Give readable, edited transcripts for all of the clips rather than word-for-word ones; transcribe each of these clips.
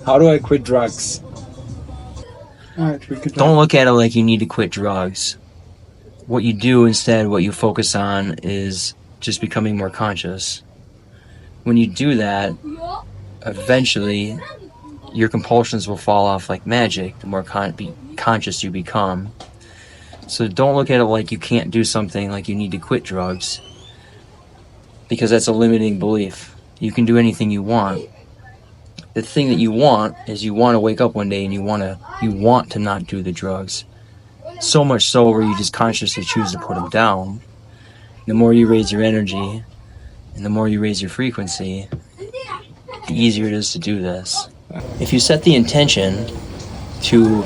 How do I quit drugs? Alright, we could Don't look at it like you need to quit drugs. What you do instead, what you focus on, is just becoming more conscious. When you do that, eventually your compulsions will fall off like magic the more conscious you become. So don't look at it like you can't do something, like you need to quit drugs, because that's a limiting belief. You can do anything you want. The thing that you want is you want to wake up one day and you want to not do the drugs. So much so where you just consciously choose to put them down. The more you raise your energy and the more you raise your frequency, the easier it is to do this. If you set the intention to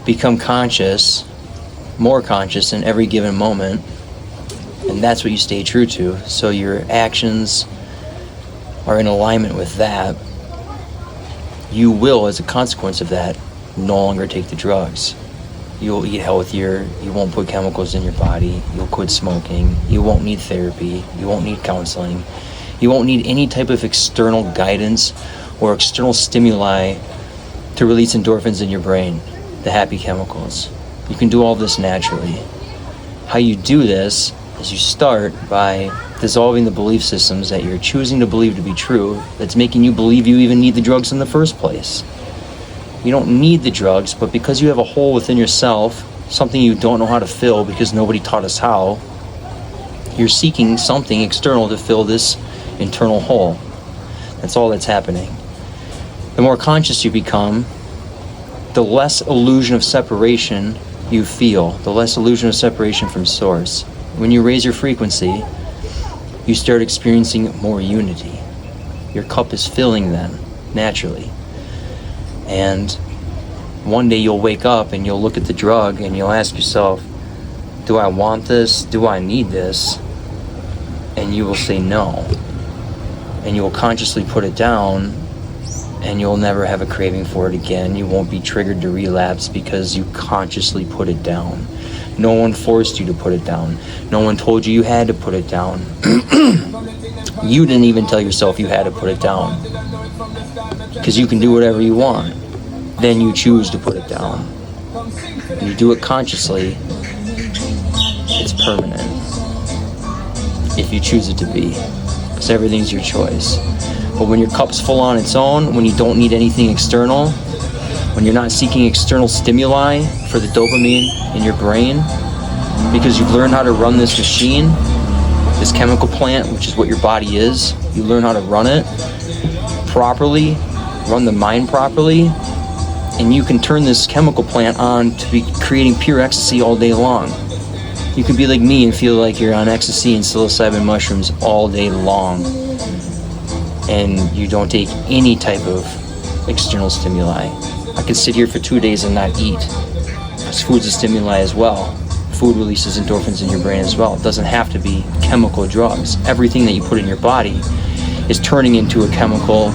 become conscious, more conscious in every given moment, and that's what you stay true to, so your actions are in alignment with that, you will, as a consequence of that, no longer take the drugs. You'll eat healthier, you won't put chemicals in your body, you'll quit smoking, you won't need therapy, you won't need counseling, you won't need any type of external guidance or external stimuli to release endorphins in your brain, the happy chemicals. You can do all this naturally. How you do this is you start by dissolving the belief systems that you're choosing to believe to be true, that's making you believe you even need the drugs in the first place. You don't need the drugs, but because you have a hole within yourself, something you don't know how to fill because nobody taught us how, you're seeking something external to fill this internal hole. That's all that's happening. The more conscious you become, the less illusion of separation you feel, the less illusion of separation from source. When you raise your frequency, you start experiencing more unity. Your cup is filling then, naturally. And one day you'll wake up and you'll look at the drug and you'll ask yourself, do I want this? Do I need this? And you will say no. And you will consciously put it down, and you'll never have a craving for it again. You won't be triggered to relapse because you consciously put it down. No one forced you to put it down. No one told you you had to put it down. You didn't even tell yourself you had to put it down. Because you can do whatever you want. Then you choose to put it down. When you do it consciously, it's permanent. If you choose it to be. Because everything's your choice. But when your cup's full on its own, when you don't need anything external, when you're not seeking external stimuli for the dopamine in your brain, because you've learned how to run this machine, this chemical plant, which is what your body is, you learn how to run it properly, run the mind properly, and you can turn this chemical plant on to be creating pure ecstasy all day long. You can be like me and feel like you're on ecstasy and psilocybin mushrooms all day long, and you don't take any type of external stimuli. I could sit here for 2 days and not eat, because food's a stimuli as well. Food releases endorphins in your brain as well. It doesn't have to be chemical drugs. Everything that you put in your body is turning into a chemical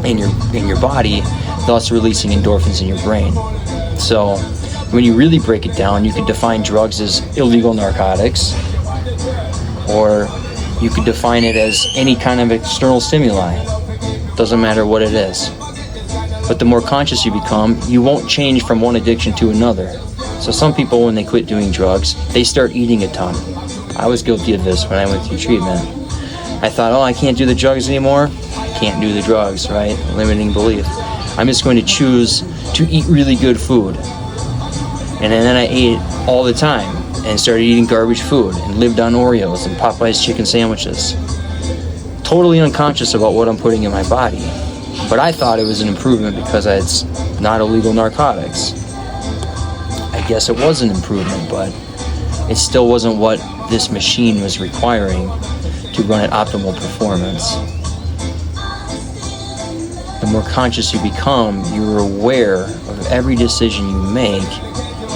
in your body, thus releasing endorphins in your brain. So when you really break it down, you could define drugs as illegal narcotics, or you could define it as any kind of external stimuli. Doesn't matter what it is. But the more conscious you become, you won't change from one addiction to another. So some people, when they quit doing drugs, they start eating a ton. I was guilty of this when I went through treatment. I thought, I can't do the drugs anymore. I can't do the drugs, right? Limiting belief. I'm just going to choose to eat really good food. And then I ate all the time and started eating garbage food and lived on Oreos and Popeye's chicken sandwiches. Totally unconscious about what I'm putting in my body. But I thought it was an improvement because it's not illegal narcotics. I guess it was an improvement, but it still wasn't what this machine was requiring to run at optimal performance. The more conscious you become, you're aware of every decision you make,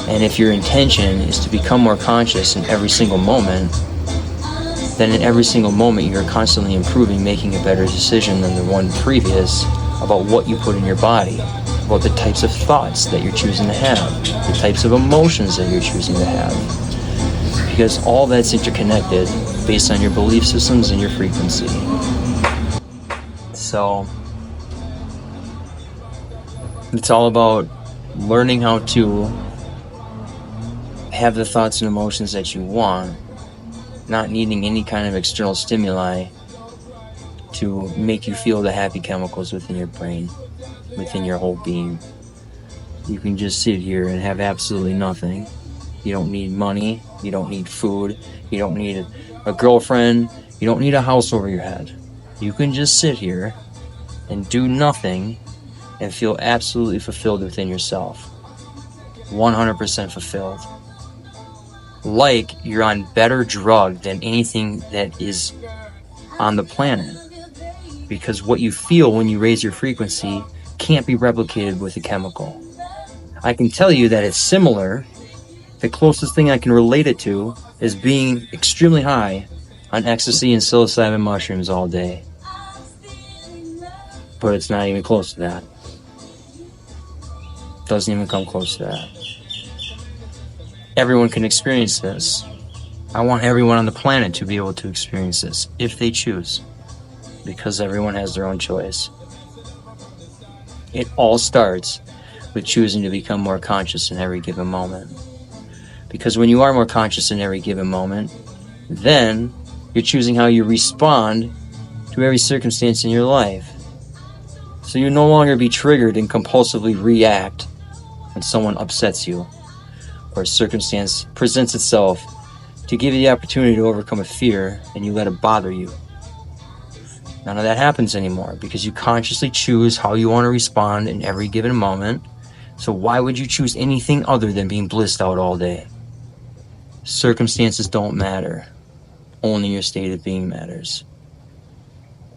and if your intention is to become more conscious in every single moment, then in every single moment you're constantly improving, making a better decision than the one previous about what you put in your body, about the types of thoughts that you're choosing to have, the types of emotions that you're choosing to have. Because all that's interconnected based on your belief systems and your frequency. So It's all about learning how to have the thoughts and emotions that you want, not needing any kind of external stimuli to make you feel the happy chemicals within your brain, within your whole being. You can just sit here and have absolutely nothing. You don't need money, you don't need food, you don't need a girlfriend, you don't need a house over your head. You can just sit here and do nothing and feel absolutely fulfilled within yourself. 100% fulfilled. Like you're on better drug than anything that is on the planet. Because what you feel when you raise your frequency can't be replicated with a chemical. I can tell you that it's similar. The closest thing I can relate it to is being extremely high on ecstasy and psilocybin mushrooms all day. But it's not even close to that. Doesn't even come close to that. Everyone can experience this. I want everyone on the planet to be able to experience this, if they choose. Because everyone has their own choice. It all starts with choosing to become more conscious in every given moment. Because when you are more conscious in every given moment, then you're choosing how you respond to every circumstance in your life. So you no longer be triggered and compulsively react when someone upsets you or a circumstance presents itself to give you the opportunity to overcome a fear and you let it bother you. None of that happens anymore because you consciously choose how you want to respond in every given moment. So why would you choose anything other than being blissed out all day? Circumstances don't matter. Only your state of being matters.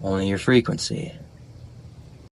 Only your frequency.